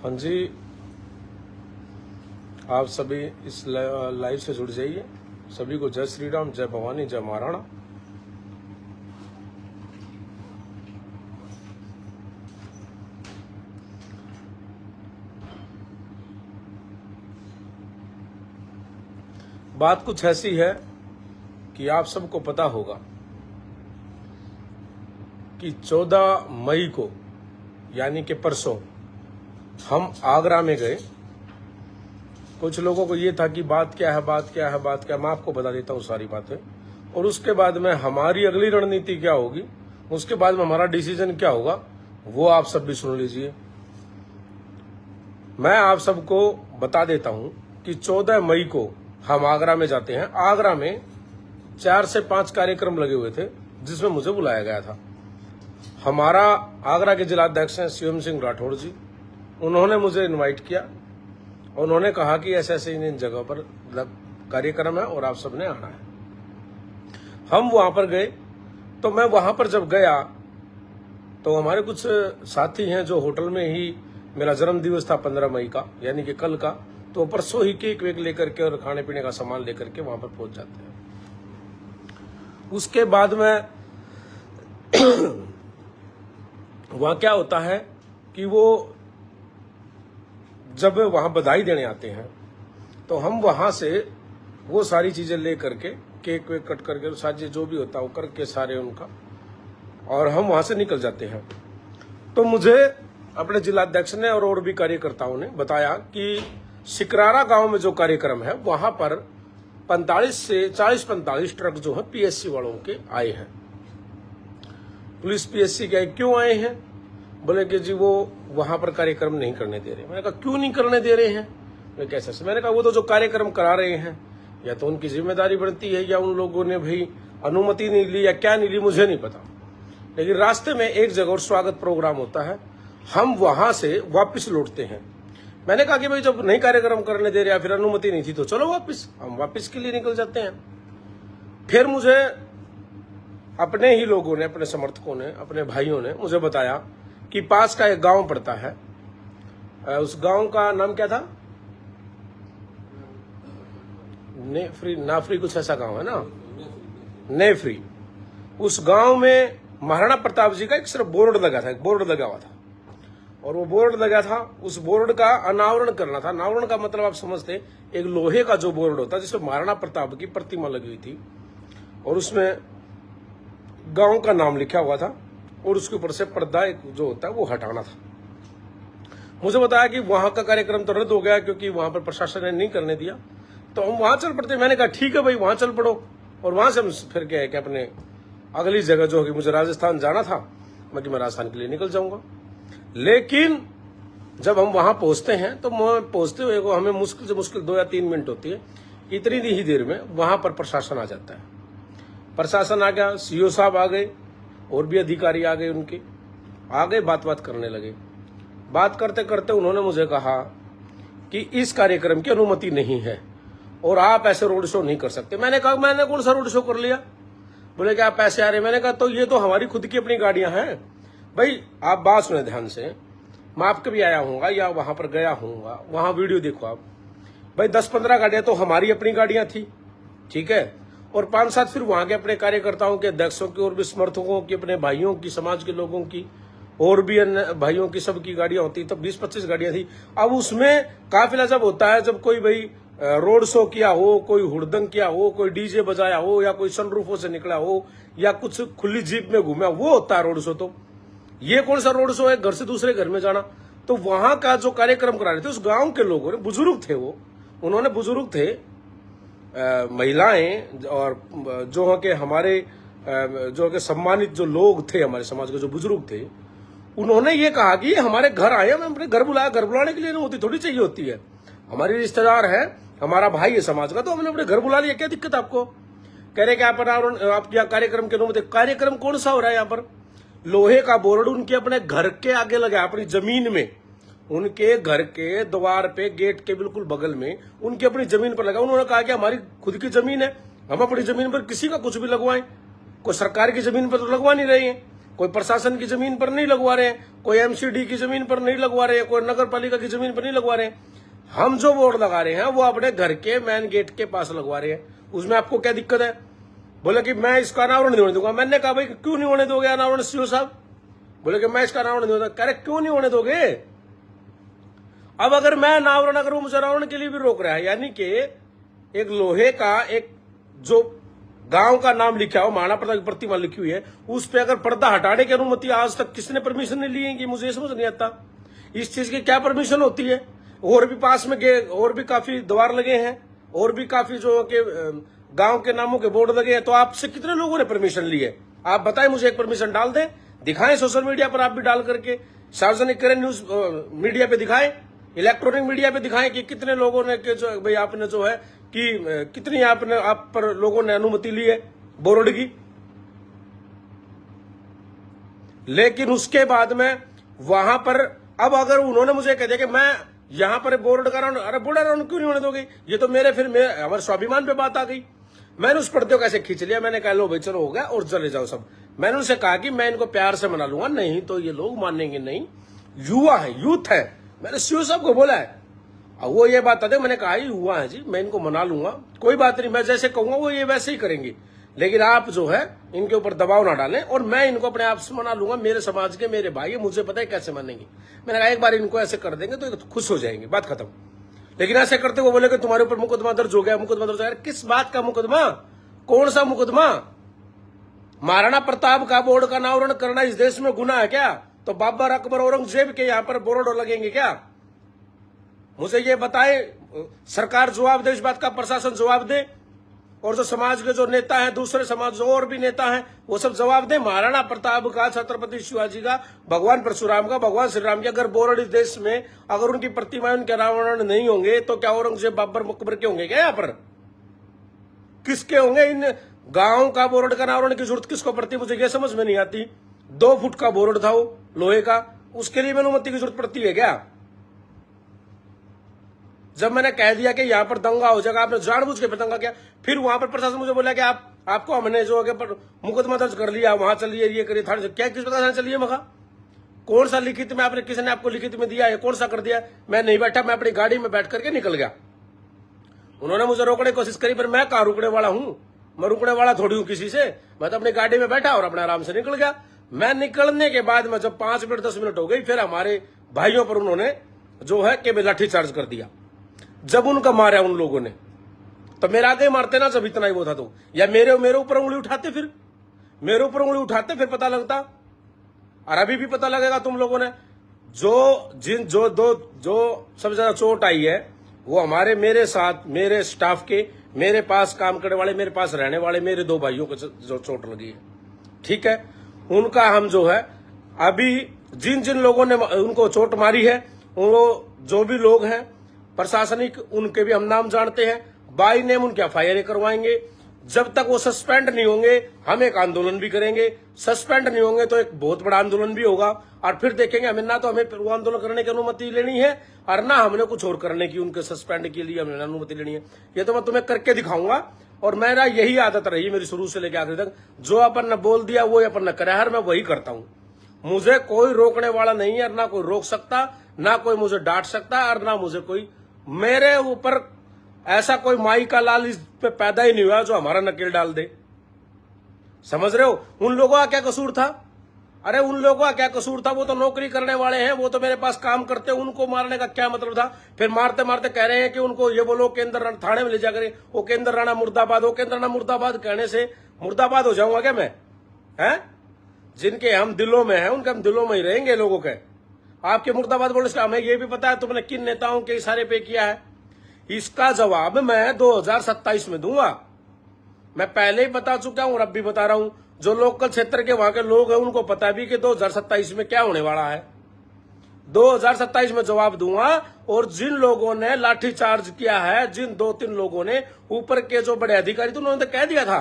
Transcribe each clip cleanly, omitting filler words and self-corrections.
हाँ जी, आप सभी इस लाइव से जुड़ जाइए। सभी को जय श्री राम, जय भवानी, जय महाराणा। बात कुछ ऐसी है कि आप सबको पता होगा कि 14 मई को यानी कि परसों हम आगरा में गए। कुछ लोगों को ये था कि बात क्या है, बात क्या है, बात क्या है। मैं आपको बता देता हूँ सारी बातें, और उसके बाद में हमारी अगली रणनीति क्या होगी, उसके बाद में हमारा डिसीजन क्या होगा, वो आप सब भी सुन लीजिए। मैं आप सबको बता देता हूं कि 14 मई को हम आगरा में जाते हैं। आगरा में 4 से 5 कार्यक्रम लगे हुए थे जिसमें मुझे बुलाया गया था। हमारा आगरा के जिलाध्यक्ष हैं शिवम सिंह राठौड़ जी, उन्होंने मुझे इनवाइट किया। उन्होंने कहा कि ऐसे ऐसे इन जगह पर कार्यक्रम है और आप सबने आना है। हम वहां पर गए। तो मैं वहां पर जब गया तो हमारे कुछ साथी हैं जो होटल में ही, मेरा जन्म दिवस था 15 मई का यानी कि कल का, तो परसों ही केक वेक लेकर के और खाने पीने का सामान लेकर के वहां पर पहुंच जाते हैं। उसके बाद में वहां क्या होता है कि वो जब वहां बधाई देने आते हैं तो हम वहां से वो सारी चीजें ले करके, केक वेक कट करके, सारी जो भी होता है वो करके सारे उनका, और हम वहां से निकल जाते हैं। तो मुझे अपने जिलाध्यक्ष ने और भी कार्यकर्ताओं ने बताया कि सिकरारा गांव में जो कार्यक्रम है वहां पर 45 से 40-45 ट्रक जो है पीएससी वालों के आए हैं। पुलिस पीएससी के क्यों आए हैं? बोले कि जी वो वहां पर कार्यक्रम नहीं करने दे रहे। मैंने कहा क्यों नहीं करने दे रहे हैं? मैं कैसे? मैंने कहा वो तो जो कार्यक्रम करा रहे हैं या तो उनकी जिम्मेदारी बनती है या उन लोगों ने भाई अनुमति नहीं ली या क्या नहीं ली, मुझे नहीं पता। लेकिन रास्ते में एक जगह और स्वागत प्रोग्राम होता है, हम वहां से वापस लौटते हैं। मैंने कहा कि भाई जब नहीं कार्यक्रम करने दे रहे या फिर अनुमति नहीं थी तो चलो वापस, हम वापस के लिए निकल जाते हैं। फिर मुझे अपने ही लोगों ने, अपने समर्थकों ने, अपने भाइयों ने मुझे बताया कि पास का एक गांव पड़ता है, उस गांव का नाम क्या था, नाफरी कुछ ऐसा गांव है ना, नेफ्री। उस गांव में महाराणा प्रताप जी का एक सिर्फ बोर्ड लगा था, एक बोर्ड लगा हुआ था, और वो बोर्ड लगा था, उस बोर्ड का अनावरण करना था। अनावरण का मतलब आप समझते, एक लोहे का जो बोर्ड होता है जिसमें महाराणा प्रताप की प्रतिमा लगी हुई थी और उसमें गांव का नाम लिखा हुआ था और उसके ऊपर से पर्दा एक जो होता है वो हटाना था। मुझे बताया कि वहां का कार्यक्रम तो रद्द हो गया क्योंकि वहां पर प्रशासन ने नहीं करने दिया, तो हम वहां चल पड़ते। मैंने कहा ठीक है भाई वहां चल पड़ो, और वहां से हम फिर क्या है कि अपने अगली जगह जो होगी, मुझे राजस्थान जाना था, मैं राजस्थान के लिए निकल जाऊंगा। लेकिन जब हम वहां पहुंचते हैं तो पहुंचते हुए को हमें मुश्किल से मुश्किल 2 या 3 मिनट होती है। इतनी ही देर में वहां पर प्रशासन आ जाता है। प्रशासन आ गया, सीओ साहब आ गए और भी अधिकारी आ गए, उनके आ गए, बात करने लगे। बात करते करते उन्होंने मुझे कहा कि इस कार्यक्रम की अनुमति नहीं है और आप ऐसे रोड शो नहीं कर सकते। मैंने कहा मैंने कौन सा रोड शो कर लिया? बोले कि आप पैसे आ रहे। मैंने कहा तो ये तो हमारी खुद की अपनी गाड़ियां हैं भाई। आप बात सुने ध्यान से, मैं आपके भी आया हूँ या वहां पर गया हूँ, वहां वीडियो देखो आप भाई। 10-15 गाड़ियां तो हमारी अपनी गाड़ियां थी, ठीक है, और 5-7 फिर वहां के अपने कार्यकर्ताओं के, अध्यक्षों की और भी समर्थकों की, अपने भाइयों की, समाज के लोगों की और भी अन्य भाइयों की, सबकी गाड़ियां होती। तब 20-25 गाड़ियां थी। अब उसमें काफिला जब होता है, जब कोई भाई रोड शो किया हो, कोई हुड़दंग किया हो, कोई डीजे बजाया हो, या कोई सनरूफों से निकला हो, या कुछ खुली जीप में घूमा, वो होता है रोड शो। तो ये कौन सा रोड शो है, घर से दूसरे घर में जाना? तो वहां का जो कार्यक्रम करा रहे थे उस गांव के लोगों ने, बुजुर्ग थे वो, उन्होंने, बुजुर्ग थे, महिलाएं और जो के हमारे जो के सम्मानित जो लोग थे हमारे समाज के, जो बुजुर्ग थे, उन्होंने ये कहा कि हमारे घर आए, हमें अपने घर बुलाया। घर बुलाने के लिए अनुमति थोड़ी चाहिए होती है, हमारी रिश्तेदार है, हमारा भाई है समाज का, तो हमने अपने घर बुला लिया, क्या दिक्कत आपको? कह रहे कि आप यहाँ कार्यक्रम के अनुमति, कार्यक्रम कौन सा हो रहा है यहाँ पर? लोहे का बोर्ड उनके अपने घर के आगे लगा, अपनी जमीन में, उनके घर के द्वार पे, गेट के बिल्कुल बगल में, उनकी अपनी जमीन पर लगा। उन्होंने कहा कि हमारी खुद की जमीन है, हम अपनी जमीन पर किसी का कुछ भी लगवाएं, कोई सरकार की जमीन पर तो लगवा नहीं रहे हैं। कोई प्रशासन की जमीन पर नहीं लगवा रहे हैं, कोई एमसीडी की जमीन पर नहीं लगवा रहे हैं, कोई नगर पालिका की जमीन पर नहीं लगवा रहे हैं। हम जो बोर्ड लगा रहे हैं वो अपने घर के मेन गेट के पास लगवा रहे हैं। उसमें आपको क्या दिक्कत है? बोले कि मैं इसका अनावरण नहीं होने दूंगा। मैंने कहा भाई क्यों नहीं होने दोगे अनावरण सीओ साहब? बोले कि मैं इसका अनावरण नहीं होता। कह रहे क्यों नहीं होने दोगे? अब अगर मैं अनावरण अगर वो मुझे अनावरण के लिए भी रोक रहा है, यानी कि एक लोहे का एक जो गांव का नाम लिखा हो, महाराणा प्रताप की प्रतिमा लिखी हुई है, उस पे अगर पर्दा हटाने की अनुमति आज तक किसने परमिशन नहीं ली है कि मुझे समझ नहीं आता। इस चीज की क्या परमिशन होती है? और भी पास में और भी काफी द्वार लगे हैं, और भी काफी जो के गांव के नामों के बोर्ड लगे हैं, तो आपसे कितने लोगों ने परमिशन ली है? आप बताएं मुझे, एक परमिशन डाल दें, दिखाएं सोशल मीडिया पर, आप भी डाल करके सार्वजनिक करें, न्यूज मीडिया पे दिखाएं, इलेक्ट्रॉनिक मीडिया पे दिखाएं कि कितने लोगों ने कि जो भाई आपने जो है कि कितनी आपने आप पर लोगों ने अनुमति ली है बोर्ड की। लेकिन उसके बाद में वहां पर अब अगर उन्होंने मुझे कह दिया कि मैं यहां पर बोर्ड कर रहा हूं, अरे बोर्ड क्यों नहीं होने दोगे? ये तो मेरे फिर हमारे स्वाभिमान पे बात आ गई। मैंने उस पर्दे को कैसे खींच लिया, मैंने कहा लो भाई चलो हो गया और चले जाओ सब। मैंने उनसे कहा कि मैं इनको प्यार से मना लूंगा, नहीं तो ये लोग मानेंगे नहीं, युवा है, यूथ है। मैंने सीओ साहब को बोला है, अब वो ये बात आते, मैंने कहा युवा है जी, मैं इनको मना लूंगा, कोई बात नहीं, मैं जैसे कहूंगा वो ये वैसे ही करेंगे, लेकिन आप जो है इनके ऊपर दबाव ना डालें और मैं इनको अपने आप से मना लूंगा। मेरे समाज के मेरे भाई, मुझे पता है कैसे मानेंगे। मैंने कहा एक बार इनको ऐसे कर देंगे तो खुश हो जाएंगे, बात खत्म। लेकिन ऐसे करते वो बोले कि तुम्हारे ऊपर मुकदमा दर्ज हो गया, मुकदमा दर्ज हो गया। किस बात का मुकदमा? कौन सा मुकदमा? महाराणा प्रताप का बोर्ड का अनावरण करना इस देश में गुनाह है क्या? तो बाबर अकबर औरंगजेब के यहाँ पर बोर्ड लगेंगे क्या? मुझे ये बताए, सरकार जवाब दे इस बात का, प्रशासन जवाब दे, और जो समाज के जो नेता हैं, दूसरे समाज जो और भी नेता हैं, वो सब जवाब दे। महाराणा प्रताप का, छत्रपति शिवाजी का, भगवान परशुराम का, भगवान श्री राम का अगर बोर्ड इस देश में अगर उनकी प्रतिमाएं, उनके अनावरण नहीं होंगे तो क्या औरंगजेब बाबर अकबर के होंगे क्या? यहाँ पर किसके होंगे? इन गांव का बोर्ड का अनावरण की जरूरत किसको पड़ती? मुझे ये समझ में नहीं आती। 2 फुट का बोर्ड था वो लोहे का, उसके लिए अनुमति की जरूरत पड़ती है क्या? जब मैंने कह दिया कि यहाँ पर दंगा हो जाएगा, आपने जानबूझ के दंगा किया, फिर वहां पर प्रशासन मुझे बोला कि आपको हमने जो है मुकदमा दर्ज कर लिया, वहां चलिए, ये करिए, थाने से क्या किस प्रकार चलिए? मगा कौन सा लिखित में आपने, किसी ने आपको लिखित में दिया है? कौन सा कर दिया? मैं नहीं बैठा, मैं अपनी गाड़ी में बैठ करके निकल गया। उन्होंने मुझे रोकने की कोशिश करी, पर मैं कहाँ रुकने वाला हूं? मैं रुकने वाला थोड़ी हूं किसी से। मैं तो अपनी गाड़ी में बैठा और अपने आराम से निकल गया। मैं निकलने के बाद में जब 5 मिनट 10 मिनट हो गई, फिर हमारे भाइयों पर उन्होंने जो है कि लाठीचार्ज कर दिया। जब उनका मारा उन लोगों ने, तो मेरे आगे मारते ना जब इतना ही वो था तो, या मेरे ऊपर उंगली उठाते, फिर मेरे ऊपर उंगली उठाते, फिर पता लगता। और अभी भी पता लगेगा तुम लोगों ने। जो सबसे ज्यादा चोट आई है वो हमारे, मेरे साथ, मेरे स्टाफ के, मेरे पास काम करने वाले, मेरे पास रहने वाले मेरे 2 भाइयों को जो चोट लगी है, ठीक है, उनका हम जो है अभी जिन लोगों ने उनको चोट मारी है, वो जो भी लोग हैं प्रशासनिक, उनके भी हम नाम जानते हैं, बाई नेम उनके एफआईआर करवाएंगे। जब तक वो सस्पेंड नहीं होंगे हम एक आंदोलन भी करेंगे। सस्पेंड नहीं होंगे तो एक बहुत बड़ा आंदोलन भी होगा, और फिर देखेंगे हमें ना तो हमें वो आंदोलन करने की अनुमति लेनी है और ना हमने कुछ और करने की, उनके सस्पेंड के लिए हमें अनुमति लेनी है। ये तो मैं तुम्हें करके दिखाऊंगा। और मेरा यही आदत रही मेरी शुरू से लेकर आखिर तक, जो अपन ने बोल दिया वो अपन ने करा है, मैं वही करता हूं। मुझे कोई रोकने वाला नहीं है, ना कोई रोक सकता, ना कोई मुझे डांट सकता, और ना मुझे कोई, मेरे ऊपर ऐसा कोई माई का लाल इस पे पैदा ही नहीं हुआ जो हमारा नकेल डाल दे। समझ रहे हो? उन लोगों का क्या कसूर था? अरे उन लोगों का क्या कसूर था? वो तो नौकरी करने वाले हैं, वो तो मेरे पास काम करते, उनको मारने का क्या मतलब था? फिर मारते मारते कह रहे हैं कि उनको ये बोलो केंद्र थाने में ले जाकर, वो केंद्र राणा मुर्दाबाद, वो केंद्र राणा मुर्दाबाद कहने से मुर्दाबाद हो जाऊंगा क्या मैं? हैं? जिनके हम दिलों में हैं उनके हम दिलों में ही रहेंगे लोगों के। आपके मुर्दाबाद बोलने से हमें ये भी पता है तुमने किन नेताओं के इशारे पे किया है। इसका जवाब मैं 2027 में दूंगा। मैं पहले ही बता चुका हूं और अब भी बता रहा हूं। जो लोकल क्षेत्र के वहां के लोग हैं उनको पता भी कि 2027 में क्या होने वाला है। 2027 में जवाब दूंगा। और जिन लोगों ने लाठीचार्ज किया है, जिन 2-3 लोगों ने, ऊपर के जो बड़े अधिकारी, तो उन्होंने तो कह दिया था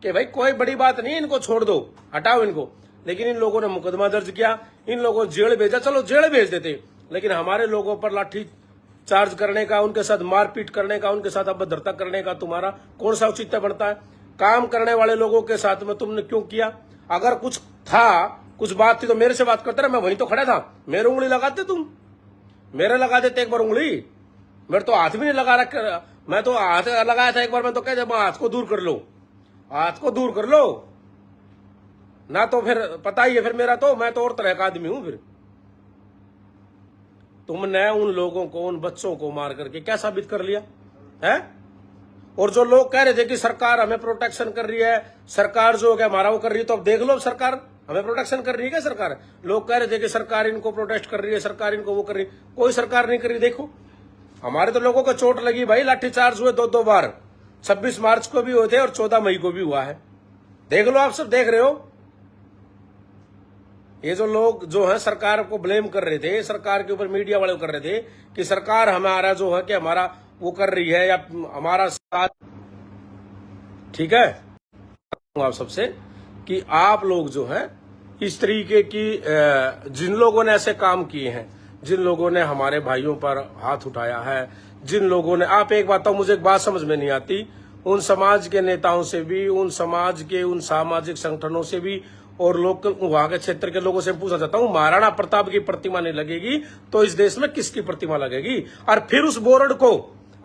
कि भाई कोई बड़ी बात नहीं, इनको छोड़ दो, हटाओ इनको। लेकिन इन लोगों ने मुकदमा दर्ज किया, इन लोगों को जेल भेजा। चलो जेल भेज देते, लेकिन हमारे लोगों पर लाठी चार्ज करने का, उनके साथ मारपीट करने का, उनके साथ अभद्रता करने का तुम्हारा कौन सा औचित्य बनता है? काम करने वाले लोगों के साथ में तुमने क्यों किया? अगर कुछ था कुछ बात थी तो मेरे से बात करते रहे, मैं वहीं तो खड़ा था। मेरे उंगली लगाते तुम, मेरे लगा देते एक बार उंगली, मेरे तो हाथ भी नहीं लगा रखा। मैं तो हाथ लगाया था एक बार, मैं तो कह हाथ को दूर कर लो, हाथ को दूर कर लो ना, तो फिर पता ही है फिर मेरा तो, मैं तो और तरह का आदमी हूं। फिर तुमने उन लोगों को, उन बच्चों को मार करके क्या साबित कर लिया है? और जो लोग कह रहे थे कि सरकार हमें प्रोटेक्शन कर रही है, सरकार जो है हमारा वो कर रही है, तो अब देख लो सरकार हमें प्रोटेक्शन कर रही है क्या? सरकार, लोग कह रहे थे कि सरकार इनको प्रोटेक्ट कर रही है, सरकार इनको वो कर रही है, कोई सरकार नहीं कर रही। देखो हमारे तो लोगों को चोट लगी भाई, लाठीचार्ज हुए 2-2 बार, 26 मार्च को भी हुए थे और 14 मई को भी हुआ है। देख लो, आप सब देख रहे हो। ये जो लोग जो है सरकार को ब्लेम कर रहे थे, सरकार के ऊपर मीडिया वाले कर रहे थे कि सरकार हमारा जो है कि हमारा वो कर रही है या हमारा साथ, ठीक है, आप सबसे कि आप लोग जो है इस तरीके की जिन लोगों ने ऐसे काम किए हैं, जिन लोगों ने हमारे भाइयों पर हाथ उठाया है, जिन लोगों ने, आप एक बात तो मुझे एक बात समझ में नहीं आती, उन समाज के नेताओं से भी, उन समाज के उन सामाजिक संगठनों से भी और लोकल वहां के क्षेत्र के लोगों से पूछना चाहता हूं, महाराणा प्रताप की प्रतिमा नहीं लगेगी तो इस देश में किसकी प्रतिमा लगेगी? और फिर उस बोर्ड को,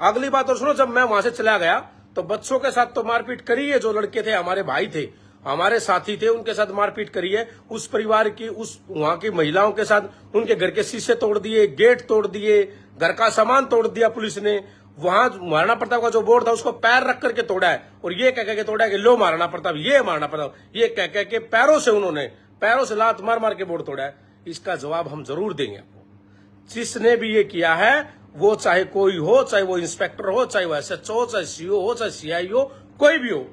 अगली बात और सुनो, जब मैं वहां से चला गया तो बच्चों के साथ तो मारपीट करी है, जो लड़के थे हमारे भाई थे, हमारे साथी थे, उनके साथ मारपीट करी है। उस परिवार की, उस वहां की महिलाओं के साथ उनके घर के शीशे तोड़ दिए, गेट तोड़ दिए, घर का सामान तोड़ दिया पुलिस ने। वहां महाराणा प्रताप का जो बोर्ड था उसको पैर रख करके तोड़ा है, और ये कह के तोड़ा है कि लो महाराणा प्रताप, ये महाराणा प्रताप, ये कह के पैरों से, उन्होंने पैरों से लात मार मार के बोर्ड तोड़ा है। इसका जवाब हम जरूर देंगे आपको। जिसने भी ये किया है, वो चाहे कोई हो, चाहे वो इंस्पेक्टर हो, चाहे वो SHO हो, चाहे CO हो, चाहे CI हो, कोई भी हो,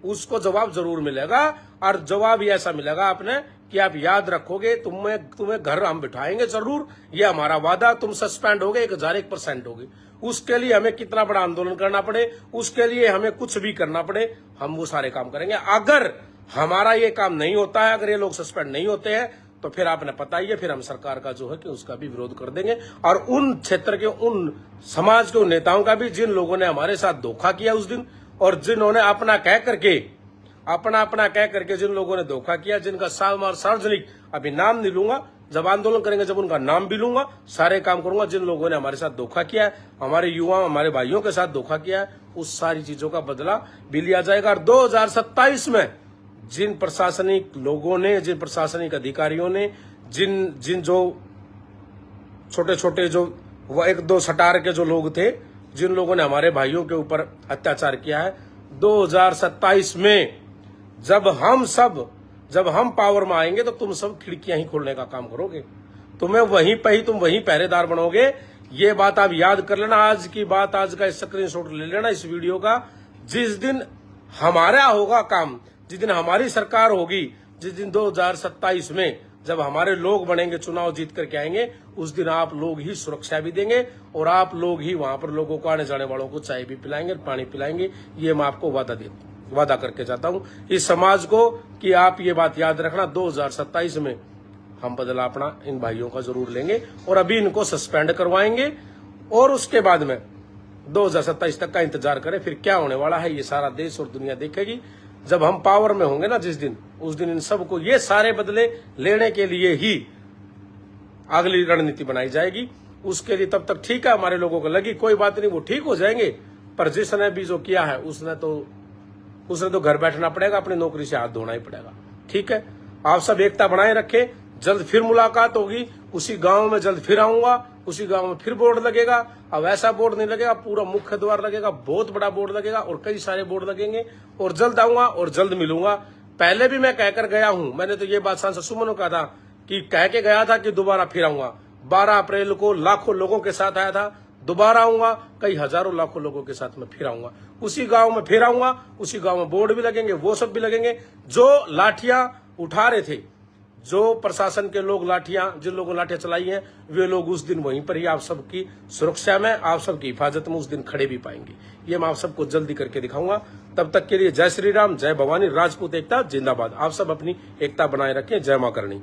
उसको जवाब जरूर मिलेगा। और जवाब ये ऐसा मिलेगा आपने कि आप याद रखोगे, तुम्हें घर हम बिठाएंगे जरूर, ये हमारा वादा। तुम सस्पेंड होगे 1001% होगे। उसके लिए हमें कितना बड़ा आंदोलन करना पड़े, उसके लिए हमें कुछ भी करना पड़े, हम वो सारे काम करेंगे। अगर हमारा ये काम नहीं होता है, अगर ये लोग सस्पेंड नहीं होते हैं, तो फिर आपने पता ही है, फिर हम सरकार का जो है कि उसका भी विरोध कर देंगे। और उन क्षेत्र के, उन समाज के उन नेताओं का भी, जिन लोगों ने हमारे साथ धोखा किया उस दिन, और जिन्होंने अपना कह करके जिन लोगों ने धोखा किया, जिनका सार्वजनिक अभी नाम नहीं लूंगा, जब आंदोलन करेंगे जब उनका नाम भी लूंगा, सारे काम करूंगा। जिन लोगों ने हमारे साथ धोखा किया है, हमारे युवा, हमारे भाइयों के साथ धोखा किया है, उस सारी चीजों का बदला भी लिया जाएगा। और 2027 में जिन प्रशासनिक लोगों ने, जिन प्रशासनिक अधिकारियों ने, जिन जो छोटे छोटे जो 1-2 सटार के जो लोग थे, जिन लोगों ने हमारे भाइयों के ऊपर अत्याचार किया है, 2027 में जब हम पावर में आएंगे तो तुम सब खिड़कियां ही खोलने का काम करोगे। तुम वहीं पहरेदार बनोगे। ये बात आप याद कर लेना। आज की बात, आज का स्क्रीनशॉट ले लेना इस वीडियो का। जिस दिन हमारा होगा काम, जिस दिन हमारी सरकार होगी, जिस दिन 2027 में जब हमारे लोग बनेंगे, चुनाव जीत करके आएंगे, उस दिन आप लोग ही सुरक्षा भी देंगे और आप लोग ही वहां पर लोगों को, आने जाने वालों को चाय भी पिलाएंगे, पानी पिलाएंगे। ये मैं आपको वादा करके जाता हूं इस समाज को कि आप ये बात याद रखना, 2027 में हम बदला अपना इन भाइयों का जरूर लेंगे और अभी इनको सस्पेंड करवाएंगे। और उसके बाद में 2027 तक का इंतजार करें, फिर क्या होने वाला है ये सारा देश और दुनिया देखेगी। जब हम पावर में होंगे ना जिस दिन, उस दिन इन सबको ये सारे बदले लेने के लिए ही अगली रणनीति बनाई जाएगी। उसके लिए तब तक ठीक है, हमारे लोगों को लगी कोई बात नहीं, वो ठीक हो जाएंगे। पर जिसने भी जो किया है उसने तो घर बैठना पड़ेगा, अपनी नौकरी से हाथ धोना ही पड़ेगा। ठीक है, आप सब एकता बनाए रखे। जल्द फिर मुलाकात होगी, उसी गांव में जल्द फिर आऊंगा, उसी गांव में फिर बोर्ड लगेगा। अब ऐसा बोर्ड नहीं लगेगा, पूरा मुख्य द्वार लगेगा, बहुत बड़ा बोर्ड लगेगा और कई सारे बोर्ड लगेंगे। और जल्द आऊंगा और जल्द मिलूंगा। पहले भी मैं कहकर गया हूं, मैंने तो ये बात सांसद सुमन को कहा था कि कह के गया था कि दोबारा फिर आऊंगा। 12 अप्रैल को लाखों लोगों के साथ आया था, दोबारा आऊंगा, कई हजारों लाखों लोगों के साथ मैं फिर आऊंगा। उसी गांव में फिर आऊंगा, उसी गांव में बोर्ड भी लगेंगे, वो सब भी लगेंगे। जो लाठियां उठा रहे थे, जो प्रशासन के लोग जिन लोगों ने लाठियां चलाई हैं, वे लोग उस दिन वहीं पर ही आप सबकी सुरक्षा में, आप सबकी हिफाजत में उस दिन खड़े भी पाएंगे। ये मैं आप सबको जल्दी करके दिखाऊंगा। तब तक के लिए जय श्री राम, जय भवानी, राजपूत एकता जिंदाबाद। आप सब अपनी एकता बनाए रखें। जय मां करणी।